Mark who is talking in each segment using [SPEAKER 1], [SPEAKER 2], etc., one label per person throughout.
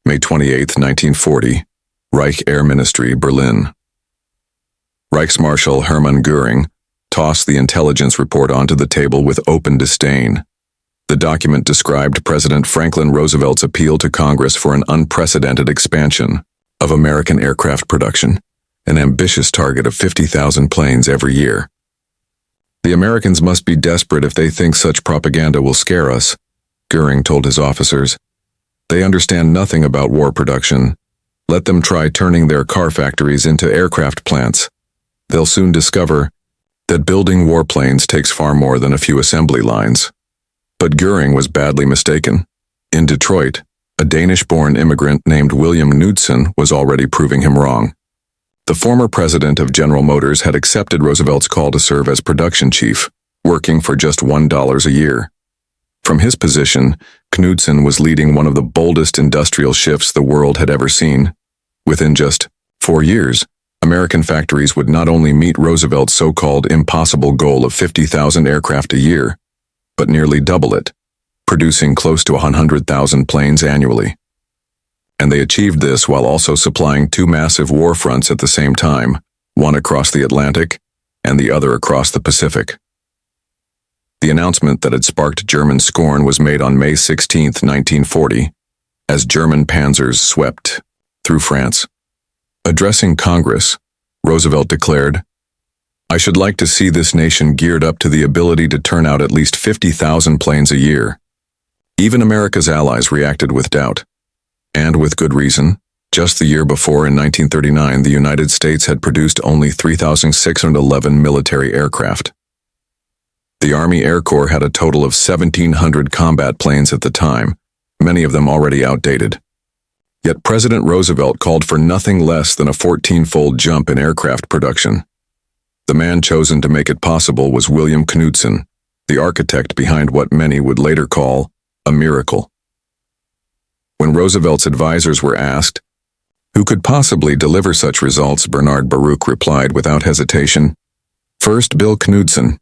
[SPEAKER 1] May 28, 1940, Reich Air Ministry, Berlin. Reichsmarshal Hermann Goering tossed the intelligence report onto the table with open disdain. The document described President Franklin Roosevelt's appeal to Congress for an unprecedented expansion of American aircraft production, an ambitious target of 50,000 planes every year. The Americans must be desperate if they think such propaganda will scare us, Goering told his officers. They understand nothing about war production. Let them try turning their car factories into aircraft plants. They'll soon discover that building warplanes takes far more than a few assembly lines. But Goering was badly mistaken. In Detroit, a Danish-born immigrant named William Knudsen was already proving him wrong. The former president of General Motors had accepted Roosevelt's call to serve as production chief, working for just $1 a year. From his position, Knudsen was leading one of the boldest industrial shifts the world had ever seen. Within just 4 years, American factories would not only meet Roosevelt's so-called impossible goal of 50,000 aircraft a year, but nearly double it, producing close to 100,000 planes annually. And they achieved this while also supplying two massive war fronts at the same time, one across the Atlantic and the other across the Pacific. The announcement that had sparked German scorn was made on May 16, 1940, as German panzers swept through France. Addressing Congress, Roosevelt declared, "I should like to see this nation geared up to the ability to turn out at least 50,000 planes a year." Even America's allies reacted with doubt. And with good reason. Just the year before, in 1939, the United States had produced only 3,611 military aircraft. The Army Air Corps had a total of 1,700 combat planes at the time, many of them already outdated. Yet President Roosevelt called for nothing less than a 14-fold jump in aircraft production. The man chosen to make it possible was William Knudsen, the architect behind what many would later call a miracle. When Roosevelt's advisors were asked, who could possibly deliver such results, Bernard Baruch replied without hesitation, "First, Bill Knudsen.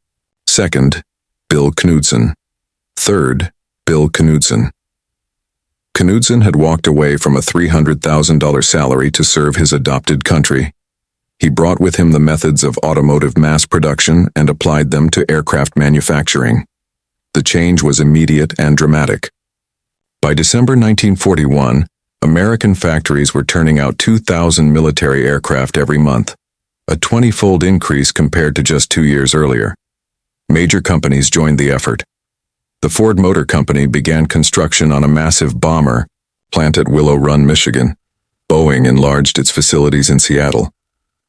[SPEAKER 1] Second, Bill Knudsen. Third, Bill Knudsen." Knudsen had walked away from a $300,000 salary to serve his adopted country. He brought with him the methods of automotive mass production and applied them to aircraft manufacturing. The change was immediate and dramatic. By December 1941, American factories were turning out 2,000 military aircraft every month, a 20-fold increase compared to just 2 years earlier. Major companies joined the effort. The Ford Motor Company began construction on a massive bomber plant at Willow Run, Michigan. Boeing enlarged its facilities in Seattle.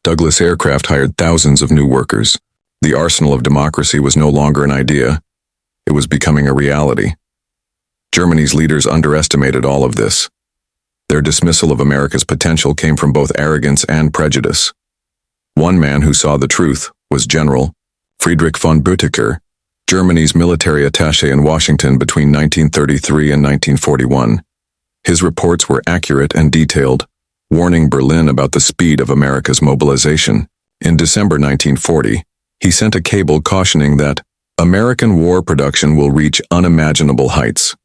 [SPEAKER 1] Douglas Aircraft hired thousands of new workers. The arsenal of democracy was no longer an idea. It was becoming a reality. Germany's leaders underestimated all of this. Their dismissal of America's potential came from both arrogance and prejudice. One man who saw the truth was General Friedrich von Büttiker, Germany's military attaché in Washington between 1933 and 1941. His reports were accurate and detailed, warning Berlin about the speed of America's mobilization. In December 1940, he sent a cable cautioning that American war production will reach unimaginable heights.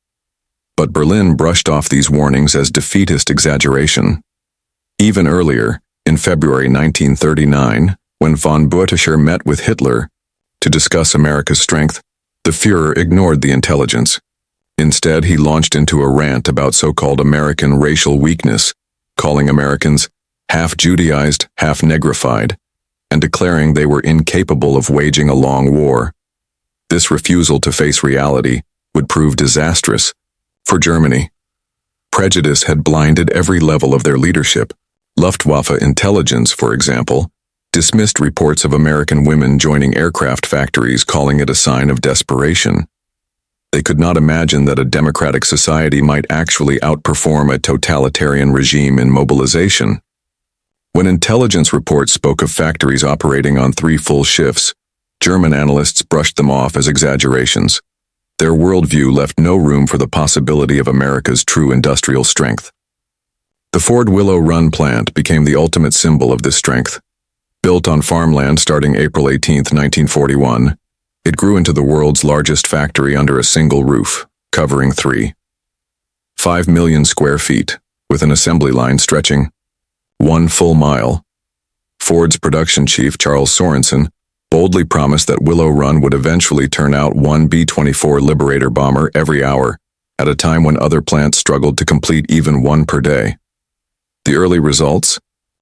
[SPEAKER 1] But Berlin brushed off these warnings as defeatist exaggeration. Even earlier, in February 1939, when von Büttiker met with Hitler to discuss America's strength, the Führer ignored the intelligence. Instead, he launched into a rant about so-called American racial weakness, calling Americans half Judaized, half negrified, and declaring they were incapable of waging a long war. This refusal to face reality would prove disastrous for Germany. Prejudice had blinded every level of their leadership. Luftwaffe intelligence, for example, dismissed reports of American women joining aircraft factories, calling it a sign of desperation. They could not imagine that a democratic society might actually outperform a totalitarian regime in mobilization. When intelligence reports spoke of factories operating on 3 full shifts, German analysts brushed them off as exaggerations. Their worldview left no room for the possibility of America's true industrial strength. The Ford Willow Run plant became the ultimate symbol of this strength. Built on farmland starting April 18, 1941, it grew into the world's largest factory under a single roof, covering 3.5 million square feet, with an assembly line stretching 1 full mile. Ford's production chief, Charles Sorensen, boldly promised that Willow Run would eventually turn out one B-24 Liberator bomber every hour, at a time when other plants struggled to complete even one per day. The early results,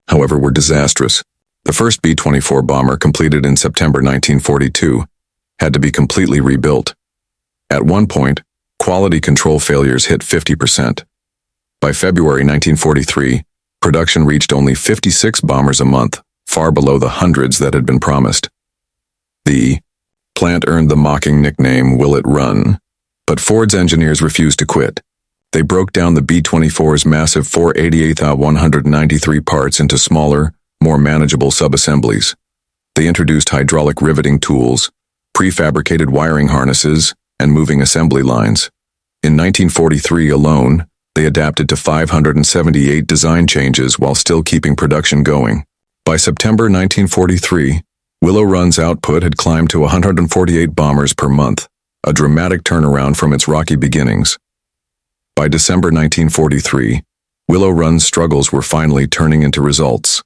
[SPEAKER 1] however, were disastrous. The first B-24 bomber, completed in September 1942, had to be completely rebuilt. At one point, quality control failures hit 50%. By February 1943, production reached only 56 bombers a month, far below the hundreds that had been promised. The plant earned the mocking nickname Will It Run, but Ford's engineers refused to quit. They broke down the B-24's massive 488,193 parts into smaller, more manageable sub-assemblies. They introduced hydraulic riveting tools, prefabricated wiring harnesses, and moving assembly lines. In 1943 alone, they adapted to 578 design changes while still keeping production going. By September 1943, Willow Run's output had climbed to 148 bombers per month, a dramatic turnaround from its rocky beginnings. By December 1943, Willow Run's struggles were finally turning into results.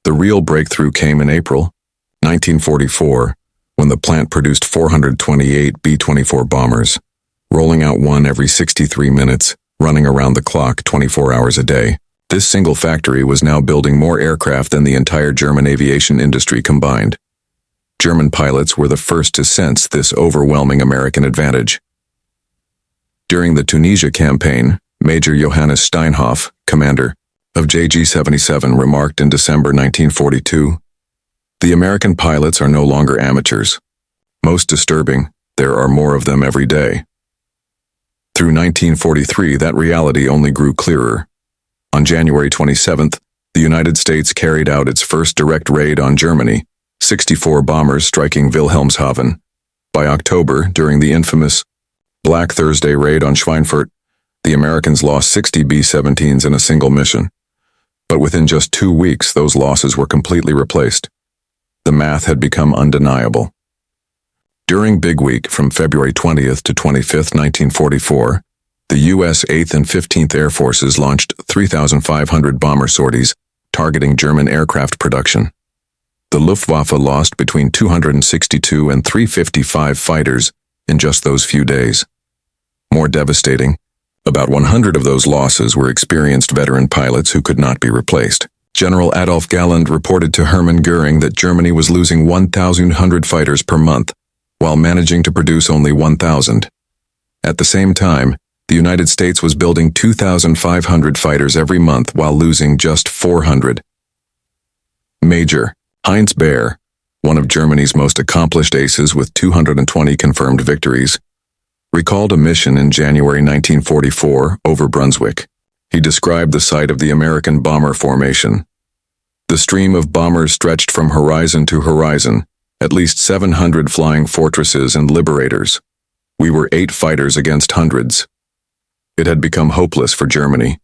[SPEAKER 1] The real breakthrough came in April 1944, when the plant produced 428 B-24 bombers, rolling out one every 63 minutes, running around the clock 24 hours a day. This single factory was now building more aircraft than the entire German aviation industry combined. German pilots were the first to sense this overwhelming American advantage. During the Tunisia campaign, Major Johannes Steinhoff, commander of JG-77, remarked in December 1942, "The American pilots are no longer amateurs. Most disturbing, there are more of them every day." Through 1943, that reality only grew clearer. On January 27th, the United States carried out its first direct raid on Germany, 64 bombers striking Wilhelmshaven. By October, during the infamous Black Thursday raid on Schweinfurt, the Americans lost 60 B-17s in a single mission. But within just 2 weeks, those losses were completely replaced. The math had become undeniable. During Big Week from February 20th to 25th, 1944, the U.S. 8th and 15th Air Forces launched 3,500 bomber sorties targeting German aircraft production. The Luftwaffe lost between 262 and 355 fighters in just those few days. More devastating, about 100 of those losses were experienced veteran pilots who could not be replaced. General Adolf Galland reported to Hermann Goering that Germany was losing 1,100 fighters per month, while managing to produce only 1,000. At the same time, the United States was building 2,500 fighters every month while losing just 400. Major Heinz Baer, one of Germany's most accomplished aces with 220 confirmed victories, recalled a mission in January 1944 over Brunswick. He described the site of the American bomber formation. The stream of bombers stretched from horizon to horizon, at least 700 flying fortresses and liberators. We were 8 fighters against hundreds. It had become hopeless for Germany.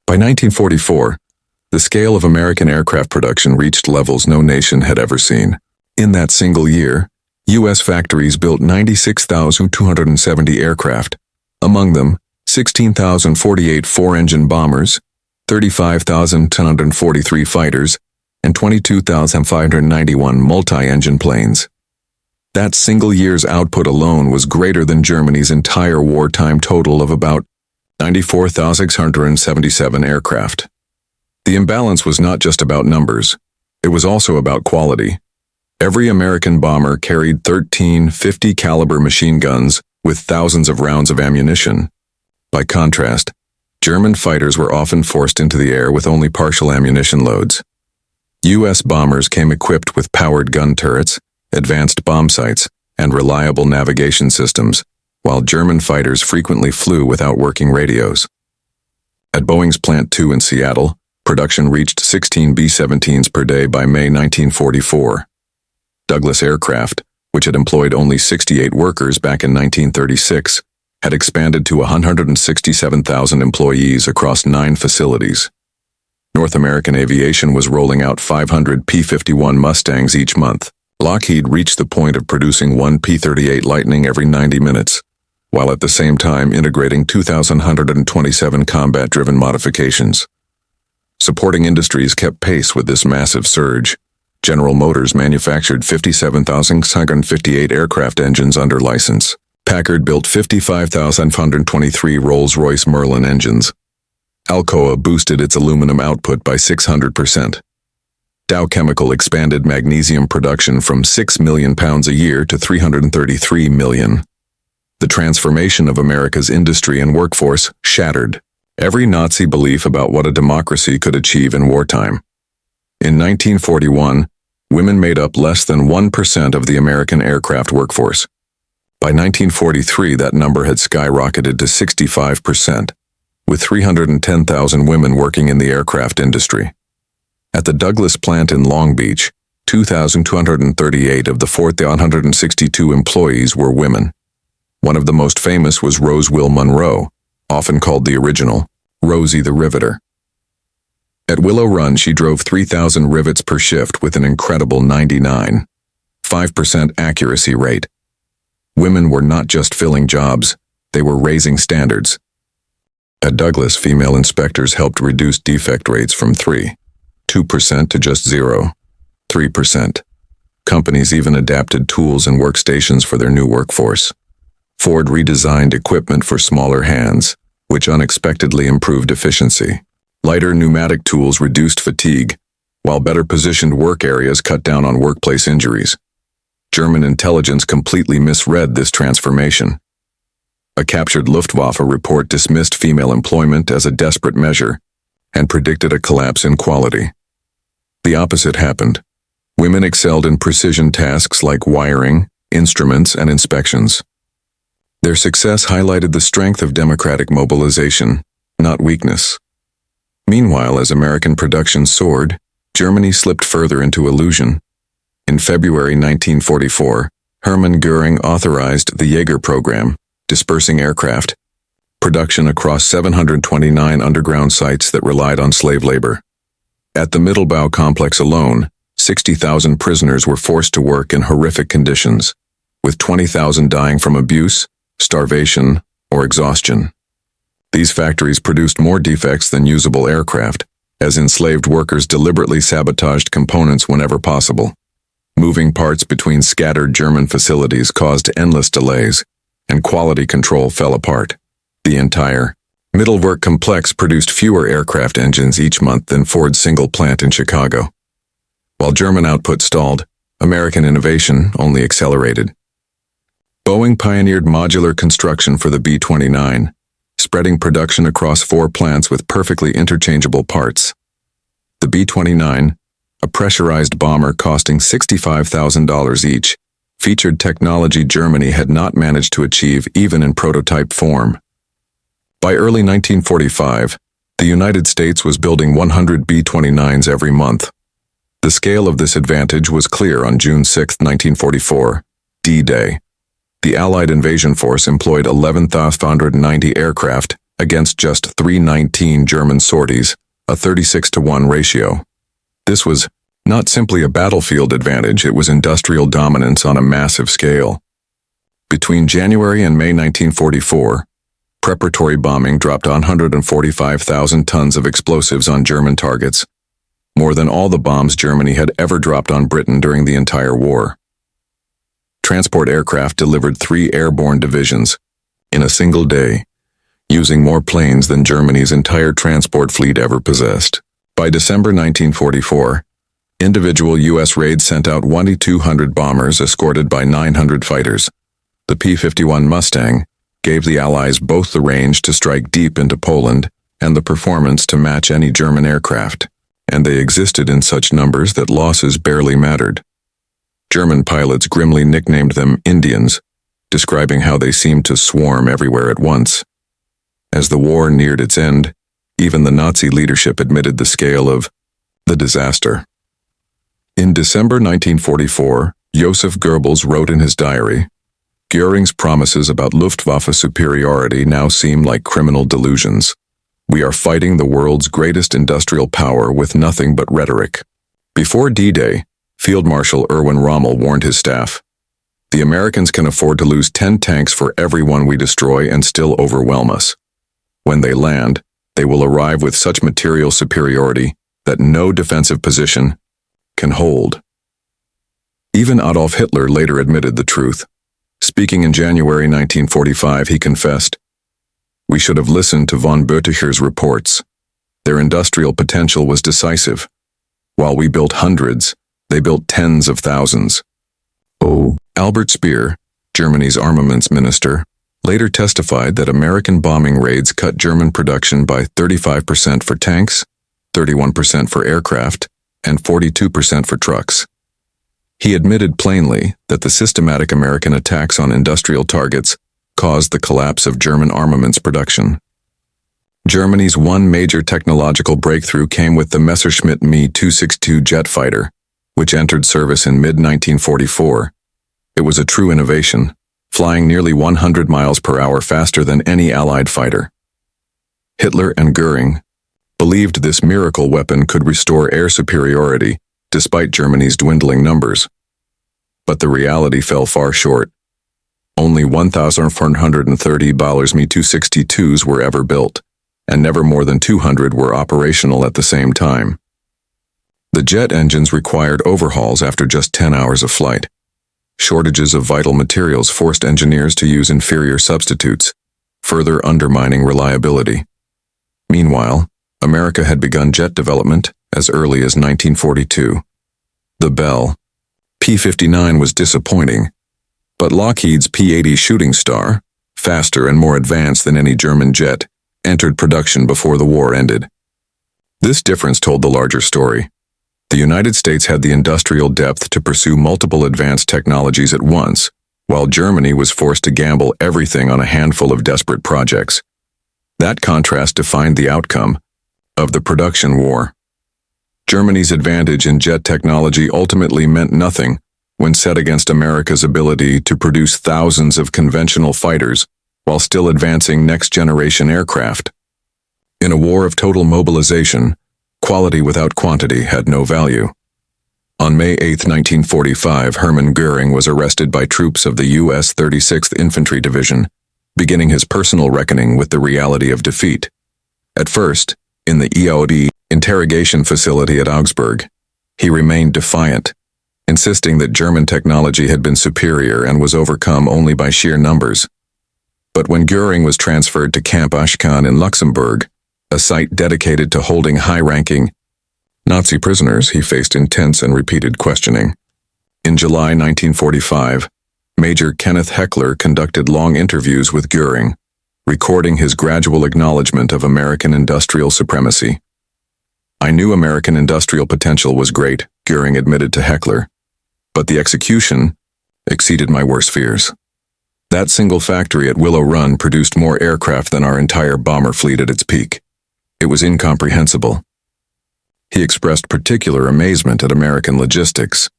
[SPEAKER 1] By 1944, the scale of American aircraft production reached levels no nation had ever seen. In that single year, U.S. factories built 96,270 aircraft, among them 16,048 four-engine bombers, 35,1043 fighters, and 22,591 multi-engine planes. That single year's output alone was greater than Germany's entire wartime total of about 94,677 aircraft. The imbalance was not just about numbers, it was also about quality. Every American bomber carried 13 50 caliber machine guns with thousands of rounds of ammunition. By contrast, German fighters were often forced into the air with only partial ammunition loads. U.S. bombers came equipped with powered gun turrets, advanced bomb sights, and reliable navigation systems, while German fighters frequently flew without working radios. At Boeing's Plant 2 in Seattle, production reached 16 B-17s per day by May 1944. Douglas Aircraft, which had employed only 68 workers back in 1936, had expanded to 167,000 employees across 9 facilities. North American Aviation was rolling out 500 P-51 Mustangs each month. Lockheed reached the point of producing one P-38 Lightning every 90 minutes. while at the same time integrating 2,127 combat-driven modifications. Supporting industries kept pace with this massive surge. General Motors manufactured 57,658 aircraft engines under license. Packard built 55,523 Rolls-Royce Merlin engines. Alcoa boosted its aluminum output by 600%. Dow Chemical expanded magnesium production from 6 million pounds a year to 333 million. The transformation of America's industry and workforce shattered every Nazi belief about what a democracy could achieve in wartime. In 1941, women made up less than 1% of the American aircraft workforce. By 1943, that number had skyrocketed to 65%, with 310,000 women working in the aircraft industry. At the Douglas plant in Long Beach, 2,238 of the 4,162 employees were women. One of the most famous was Rose Will Monroe, often called the original, Rosie the Riveter. At Willow Run, she drove 3,000 rivets per shift with an incredible 99.5% accuracy rate. Women were not just filling jobs, they were raising standards. At Douglas, female inspectors helped reduce defect rates from 3.2% to just 0.3%. Companies even adapted tools and workstations for their new workforce. Ford redesigned equipment for smaller hands, which unexpectedly improved efficiency. Lighter pneumatic tools reduced fatigue, while better positioned work areas cut down on workplace injuries. German intelligence completely misread this transformation. A captured Luftwaffe report dismissed female employment as a desperate measure and predicted a collapse in quality. The opposite happened. Women excelled in precision tasks like wiring, instruments, and inspections. Their success highlighted the strength of democratic mobilization, not weakness. Meanwhile, as American production soared, Germany slipped further into illusion. In February 1944, Hermann Goering authorized the Jaeger program, dispersing aircraft production across 729 underground sites that relied on slave labor. At the Mittelbau complex alone, 60,000 prisoners were forced to work in horrific conditions, with 20,000 dying from abuse, starvation, or exhaustion. These factories produced more defects than usable aircraft, as enslaved workers deliberately sabotaged components whenever possible. Moving parts between scattered German facilities caused endless delays, and quality control fell apart. The entire Mittelwerk complex produced fewer aircraft engines each month than Ford's single plant in Chicago. While German output stalled, American innovation only accelerated. Boeing pioneered modular construction for the B-29, spreading production across 4 plants with perfectly interchangeable parts. The B-29, a pressurized bomber costing $65,000 each, featured technology Germany had not managed to achieve even in prototype form. By early 1945, the United States was building 100 B-29s every month. The scale of this advantage was clear on June 6, 1944, D-Day. The Allied invasion force employed 11,590 aircraft against just 319 German sorties, a 36-to-1 ratio. This was not simply a battlefield advantage, it was industrial dominance on a massive scale. Between January and May 1944, preparatory bombing dropped 145,000 tons of explosives on German targets, more than all the bombs Germany had ever dropped on Britain during the entire war. Transport aircraft delivered 3 airborne divisions in a single day, using more planes than Germany's entire transport fleet ever possessed. By December 1944, individual U.S. raids sent out 2,200 bombers escorted by 900 fighters. The P-51 Mustang gave the Allies both the range to strike deep into Poland and the performance to match any German aircraft, and they existed in such numbers that losses barely mattered. German pilots grimly nicknamed them Indians, describing how they seemed to swarm everywhere at once. As the war neared its end, even the Nazi leadership admitted the scale of the disaster. In December 1944, Joseph Goebbels wrote in his diary, "Goering's promises about Luftwaffe superiority now seem like criminal delusions. We are fighting the world's greatest industrial power with nothing but rhetoric." Before D-Day, Field Marshal Erwin Rommel warned his staff, The Americans can afford to lose 10 tanks for every one we destroy and still overwhelm us. When they land, they will arrive with such material superiority that no defensive position can hold. Even Adolf Hitler later admitted the truth. Speaking in January 1945, he confessed, "We should have listened to von Boeticher's reports. Their industrial potential was decisive. While we built hundreds, they built tens of thousands." Albert Speer, Germany's armaments minister, later testified that American bombing raids cut German production by 35% for tanks, 31% for aircraft, and 42% for trucks. He admitted plainly that the systematic American attacks on industrial targets caused the collapse of German armaments production. Germany's one major technological breakthrough came with the Messerschmitt Me 262 jet fighter, which entered service in mid-1944. It was a true innovation, flying nearly 100 miles per hour faster than any Allied fighter. Hitler and Goering believed this miracle weapon could restore air superiority despite Germany's dwindling numbers. But the reality fell far short. Only 1,430 Me 262s were ever built, and never more than 200 were operational at the same time. The jet engines required overhauls after just 10 hours of flight. Shortages of vital materials forced engineers to use inferior substitutes, further undermining reliability. Meanwhile, America had begun jet development as early as 1942. The Bell P-59 was disappointing, but Lockheed's P-80 Shooting Star, faster and more advanced than any German jet, entered production before the war ended. This difference told the larger story. The United States had the industrial depth to pursue multiple advanced technologies at once, while Germany was forced to gamble everything on a handful of desperate projects. That contrast defined the outcome of the production war. Germany's advantage in jet technology ultimately meant nothing when set against America's ability to produce thousands of conventional fighters while still advancing next-generation aircraft. In a war of total mobilization, quality without quantity had no value. On May 8, 1945, Hermann Goering was arrested by troops of the U.S. 36th Infantry Division, beginning his personal reckoning with the reality of defeat. At first, in the EOD interrogation facility at Augsburg, he remained defiant, insisting that German technology had been superior and was overcome only by sheer numbers. But when Goering was transferred to Camp Ashkan in Luxembourg, a site dedicated to holding high-ranking Nazi prisoners, he faced intense and repeated questioning. In July 1945, Major Kenneth Heckler conducted long interviews with Goering, recording his gradual acknowledgement of American industrial supremacy. "I knew American industrial potential was great," Goering admitted to Heckler, "but the execution exceeded my worst fears. That single factory at Willow Run produced more aircraft than our entire bomber fleet at its peak. It was incomprehensible." He expressed particular amazement at American logistics.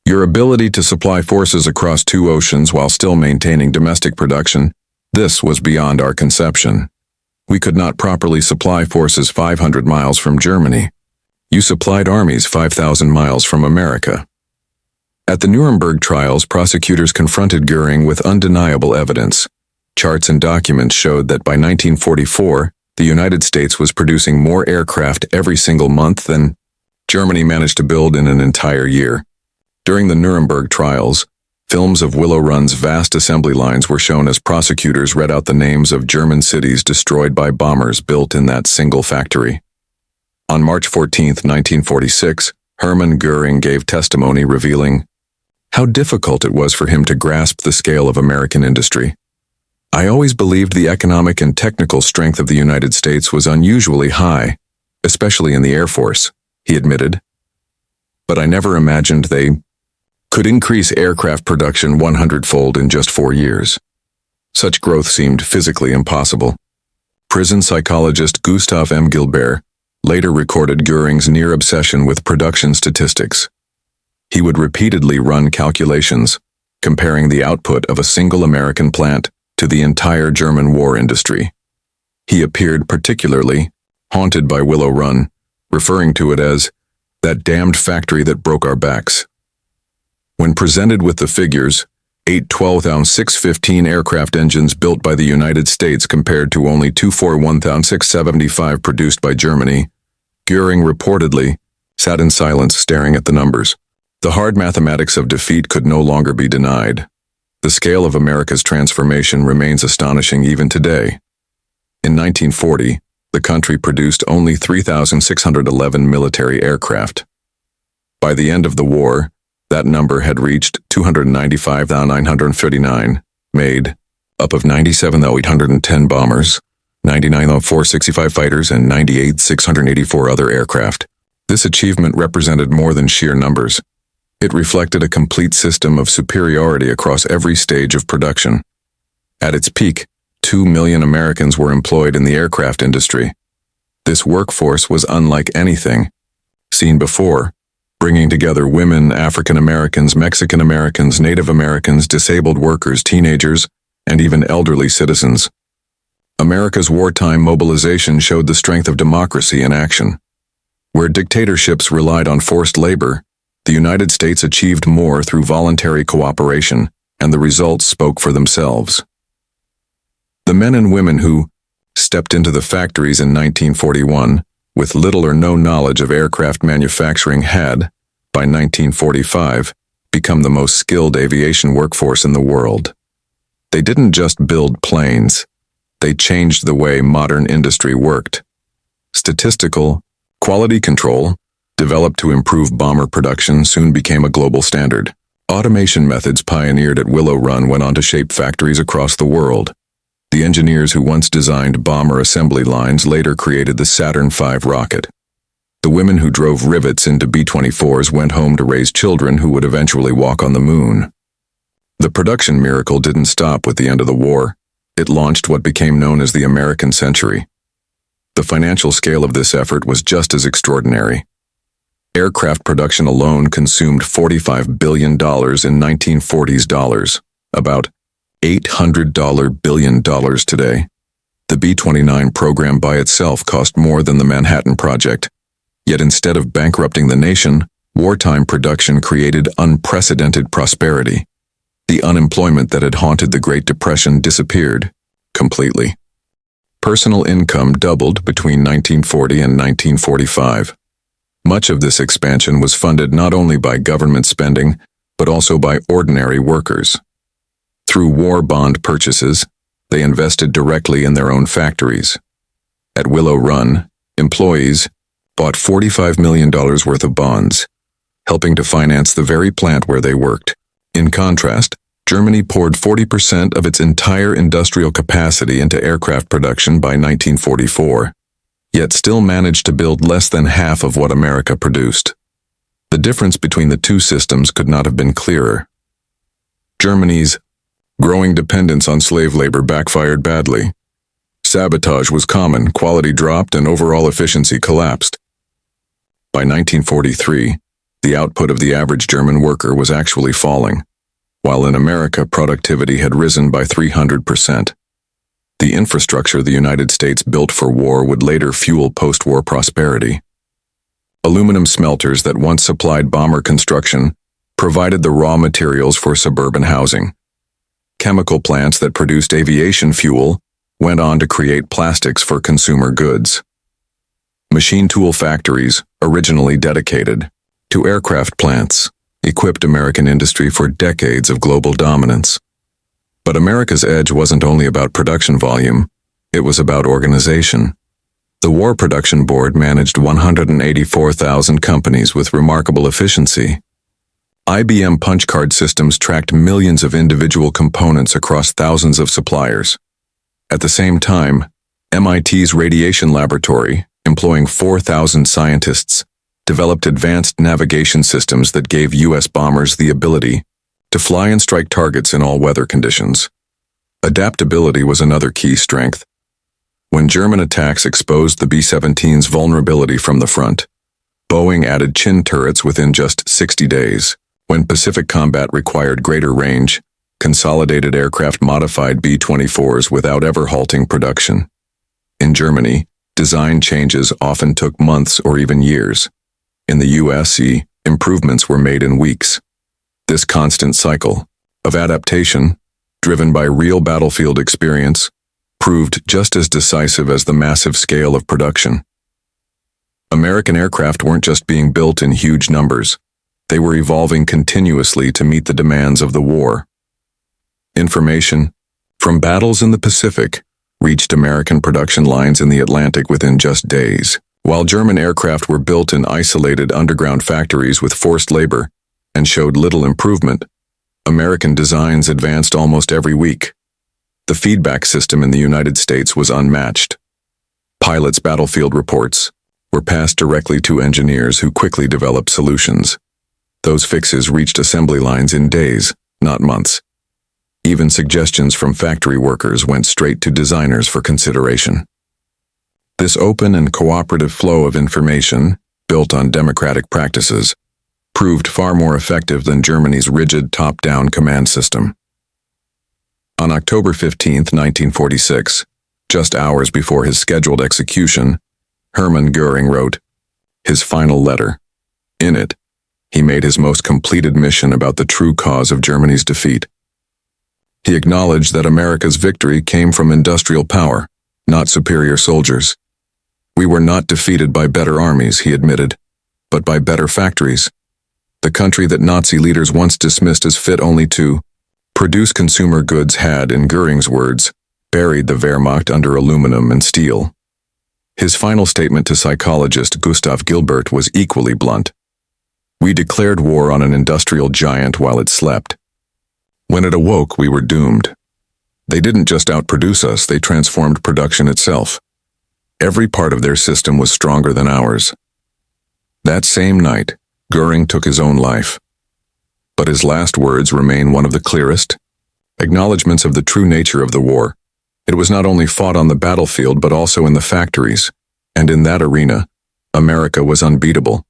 [SPEAKER 1] "Your ability to supply forces across two oceans while still maintaining domestic production, this was beyond our conception. We could not properly supply forces 500 miles from Germany. You supplied armies 5,000 miles from America." At the Nuremberg trials, prosecutors confronted Goering with undeniable evidence. Charts and documents showed that by 1944, the United States was producing more aircraft every single month than Germany managed to build in an entire year. During the Nuremberg trials, films of Willow Run's vast assembly lines were shown as prosecutors read out the names of German cities destroyed by bombers built in that single factory. On March 14, 1946, Hermann Goering gave testimony revealing how difficult it was for him to grasp the scale of American industry. "I always believed the economic and technical strength of the United States was unusually high, especially in the Air Force," he admitted. "But I never imagined they could increase aircraft production 100-fold in just 4 years. Such growth seemed physically impossible." Prison psychologist Gustav M. Gilbert later recorded Goering's near obsession with production statistics. He would repeatedly run calculations, comparing the output of a single American plant to the entire German war industry. He appeared particularly haunted by Willow Run, referring to it as that damned factory that broke our backs. When presented with the figures, 8 12,615 aircraft engines built by the United States compared to only 241,675 produced by Germany. Goering reportedly sat in silence staring at the numbers. The hard mathematics of defeat could no longer be denied. The scale of America's transformation remains astonishing even today. In 1940, the country produced only 3,611 military aircraft. By the end of the war, that number had reached 295,939, made up of 97,810 bombers, 99,465 fighters, and 98,684 other aircraft. This achievement represented more than sheer numbers. It reflected a complete system of superiority across every stage of production. At its peak, 2 million Americans were employed in the aircraft industry. This workforce was unlike anything seen before, bringing together women, African Americans, Mexican Americans, Native Americans, disabled workers, teenagers, and even elderly citizens. America's wartime mobilization showed the strength of democracy in action. Where dictatorships relied on forced labor, the United States achieved more through voluntary cooperation, and the results spoke for themselves. The men and women who stepped into the factories in 1941 with little or no knowledge of aircraft manufacturing had, by 1945, become the most skilled aviation workforce in the world. They didn't just build planes, they changed the way modern industry worked. Statistical quality control, developed to improve bomber production, soon became a global standard. Automation methods pioneered at Willow Run went on to shape factories across the world. The engineers who once designed bomber assembly lines later created the Saturn V rocket. The women who drove rivets into B-24s went home to raise children who would eventually walk on the moon. The production miracle didn't stop with the end of the war. It launched what became known as the American century. The financial scale of this effort was just as extraordinary. Aircraft production alone consumed $45 billion in 1940s dollars, about $800 billion today. The B-29 program by itself cost more than the Manhattan Project. Yet instead of bankrupting the nation, wartime production created unprecedented prosperity. The unemployment that had haunted the Great Depression disappeared completely. Personal income doubled between 1940 and 1945. Much of this expansion was funded not only by government spending, but also by ordinary workers. Through war bond purchases, they invested directly in their own factories. At Willow Run, employees bought $45 million worth of bonds, helping to finance the very plant where they worked. In contrast, Germany poured 40% of its entire industrial capacity into aircraft production by 1944, yet still managed to build less than half of what America produced. The difference between the two systems could not have been clearer. Germany's growing dependence on slave labor backfired badly. Sabotage was common, quality dropped, and overall efficiency collapsed. By 1943, the output of the average German worker was actually falling, while in America productivity had risen by 300%. The infrastructure the United States built for war would later fuel post-war prosperity. Aluminum smelters that once supplied bomber construction provided the raw materials for suburban housing. Chemical plants that produced aviation fuel went on to create plastics for consumer goods. Machine tool factories, originally dedicated to aircraft plants, equipped American industry for decades of global dominance. But America's edge wasn't only about production volume, it was about organization. The War Production Board managed 184,000 companies with remarkable efficiency. IBM punch card systems tracked millions of individual components across thousands of suppliers. At the same time, MIT's radiation laboratory, employing 4,000 scientists, developed advanced navigation systems that gave U.S. bombers the ability to fly and strike targets in all weather conditions. Adaptability was another key strength. When German attacks exposed the B-17's vulnerability from the front, Boeing added chin turrets within just 60 days. When Pacific combat required greater range, Consolidated Aircraft modified B-24s without ever halting production. In Germany, design changes often took months or even years. In the U.S., improvements were made in weeks. This constant cycle of adaptation, driven by real battlefield experience, proved just as decisive as the massive scale of production. American aircraft weren't just being built in huge numbers. They were evolving continuously to meet the demands of the war. Information from battles in the Pacific reached American production lines in the Atlantic within just days. While German aircraft were built in isolated underground factories with forced labor and showed little improvement, American designs advanced almost every week. The feedback system in the United States was unmatched. Pilots' battlefield reports were passed directly to engineers who quickly developed solutions. Those fixes reached assembly lines in days, not months. Even suggestions from factory workers went straight to designers for consideration. This open and cooperative flow of information, built on democratic practices, proved far more effective than Germany's rigid top-down command system. On October 15, 1946, just hours before his scheduled execution, Hermann Goering wrote his final letter. In it, he made his most completed mission about the true cause of Germany's defeat. He acknowledged that America's victory came from industrial power, not superior soldiers. We were not defeated by better armies, he admitted, but by better factories. The country that Nazi leaders once dismissed as fit only to produce consumer goods had, in Goering's words, buried the Wehrmacht under aluminum and steel. His final statement to psychologist Gustav Gilbert was equally blunt. We declared war on an industrial giant while it slept. When it awoke, we were doomed. They didn't just outproduce us, they transformed production itself. Every part of their system was stronger than ours. That same night, Goering took his own life. But his last words remain one of the clearest acknowledgments of the true nature of the war. It was not only fought on the battlefield but also in the factories, and in that arena, America was unbeatable.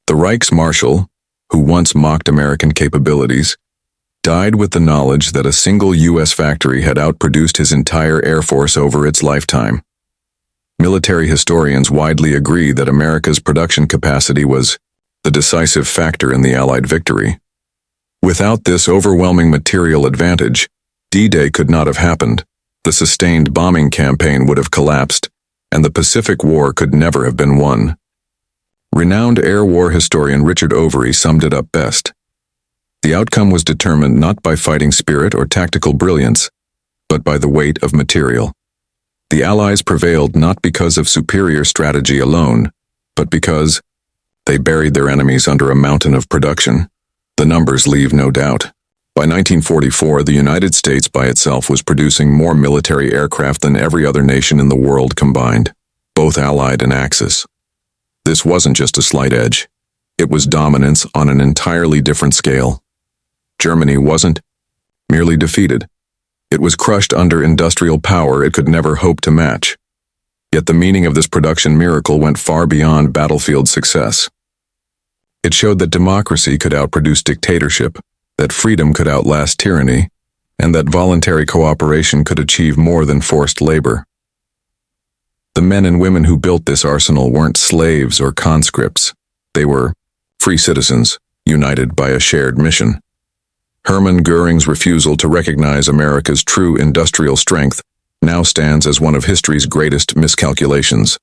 [SPEAKER 1] The Reichsmarschall, who once mocked American capabilities, died with the knowledge that a single U.S. factory had outproduced his entire Air Force over its lifetime. Military historians widely agree that America's production capacity was the decisive factor in the Allied victory. Without this overwhelming material advantage, D-Day could not have happened, the sustained bombing campaign would have collapsed, and the Pacific War could never have been won. Renowned air war historian Richard Overy summed it up best. The outcome was determined not by fighting spirit or tactical brilliance, but by the weight of material. The Allies prevailed not because of superior strategy alone, but because they buried their enemies under a mountain of production. The numbers leave no doubt. By 1944, the United States by itself was producing more military aircraft than every other nation in the world combined, both Allied and Axis. This wasn't just a slight edge. It was dominance on an entirely different scale. Germany wasn't merely defeated. It was crushed under industrial power it could never hope to match. Yet the meaning of this production miracle went far beyond battlefield success. It showed that democracy could outproduce dictatorship, that freedom could outlast tyranny, and that voluntary cooperation could achieve more than forced labor. The men and women who built this arsenal weren't slaves or conscripts. They were free citizens, united by a shared mission. Hermann Goering's refusal to recognize America's true industrial strength now stands as one of history's greatest miscalculations.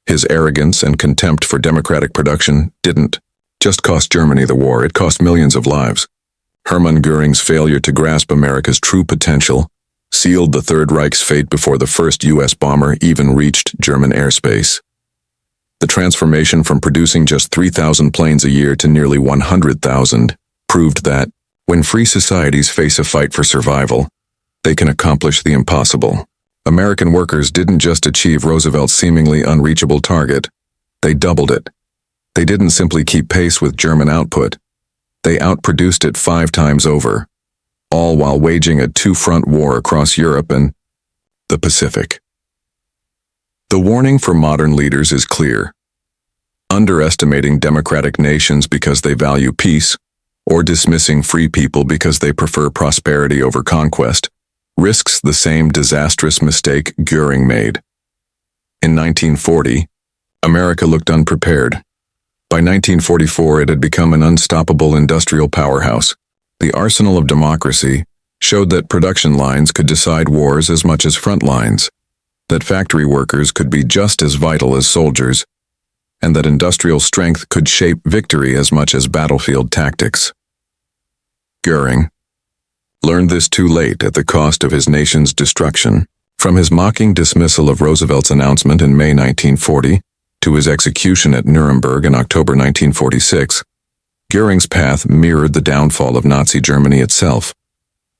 [SPEAKER 1] His arrogance and contempt for democratic production didn't just cost Germany the war, it cost millions of lives. Hermann Goering's failure to grasp America's true potential sealed the Third Reich's fate before the first U.S. bomber even reached German airspace. The transformation from producing just 3,000 planes a year to nearly 100,000 proved that, when free societies face a fight for survival, they can accomplish the impossible. American workers didn't just achieve Roosevelt's seemingly unreachable target, they doubled it. They didn't simply keep pace with German output, they outproduced it 5 times over, all while waging a two-front war across Europe and the Pacific. The warning for modern leaders is clear. Underestimating democratic nations because they value peace, or dismissing free people because they prefer prosperity over conquest, risks the same disastrous mistake Goering made. In 1940, America looked unprepared. By 1944, it had become an unstoppable industrial powerhouse. The arsenal of democracy showed that production lines could decide wars as much as front lines, that factory workers could be just as vital as soldiers, and that industrial strength could shape victory as much as battlefield tactics. Goering learned this too late at the cost of his nation's destruction. From his mocking dismissal of Roosevelt's announcement in May 1940 to his execution at Nuremberg in October 1946, Goering's path mirrored the downfall of Nazi Germany itself.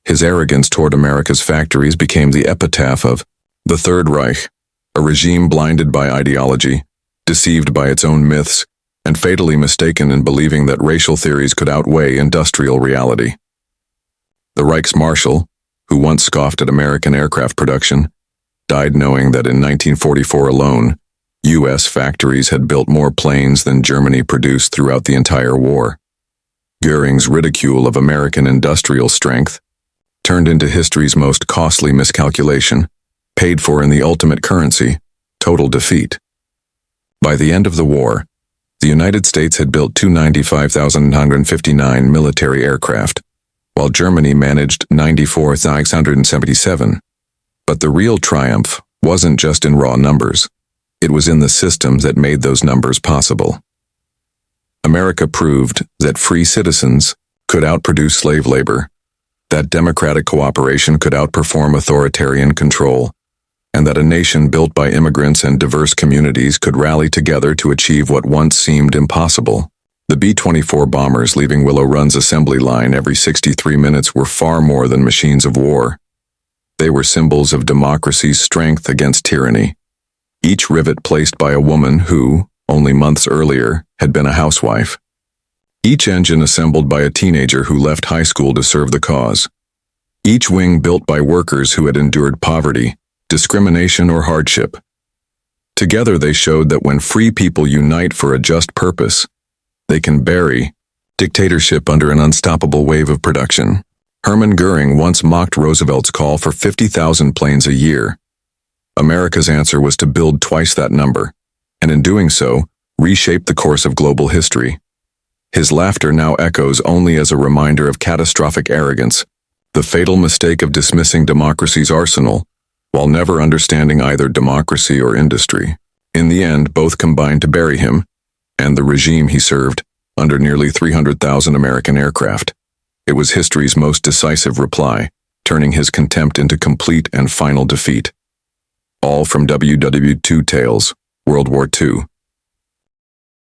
[SPEAKER 1] His arrogance toward America's factories became the epitaph of the Third Reich, a regime blinded by ideology, deceived by its own myths, and fatally mistaken in believing that racial theories could outweigh industrial reality. The Reichsmarshal, who once scoffed at American aircraft production, died knowing that in 1944 alone, U.S. factories had built more planes than Germany produced throughout the entire war. Goering's ridicule of American industrial strength turned into history's most costly miscalculation, paid for in the ultimate currency, total defeat. By the end of the war, the United States had built 295,959 military aircraft, while Germany managed 94,677. But the real triumph wasn't just in raw numbers. It was in the systems that made those numbers possible. America proved that free citizens could outproduce slave labor, that democratic cooperation could outperform authoritarian control, and that a nation built by immigrants and diverse communities could rally together to achieve what once seemed impossible. The B-24 bombers leaving Willow Run's assembly line every 63 minutes were far more than machines of war. They were symbols of democracy's strength against tyranny, each rivet placed by a woman who, only months earlier, had been a housewife. Each engine assembled by a teenager who left high school to serve the cause. Each wing built by workers who had endured poverty, discrimination, or hardship. Together they showed that when free people unite for a just purpose, they can bury dictatorship under an unstoppable wave of production. Hermann Goering once mocked Roosevelt's call for 50,000 planes a year. America's answer was to build twice that number, and in doing so, reshape the course of global history. His laughter now echoes only as a reminder of catastrophic arrogance, the fatal mistake of dismissing democracy's arsenal, while never understanding either democracy or industry. In the end, both combined to bury him, and the regime he served, under nearly 300,000 American aircraft. It was history's most decisive reply, turning his contempt into complete and final defeat. All from WW2 Tales, World War II.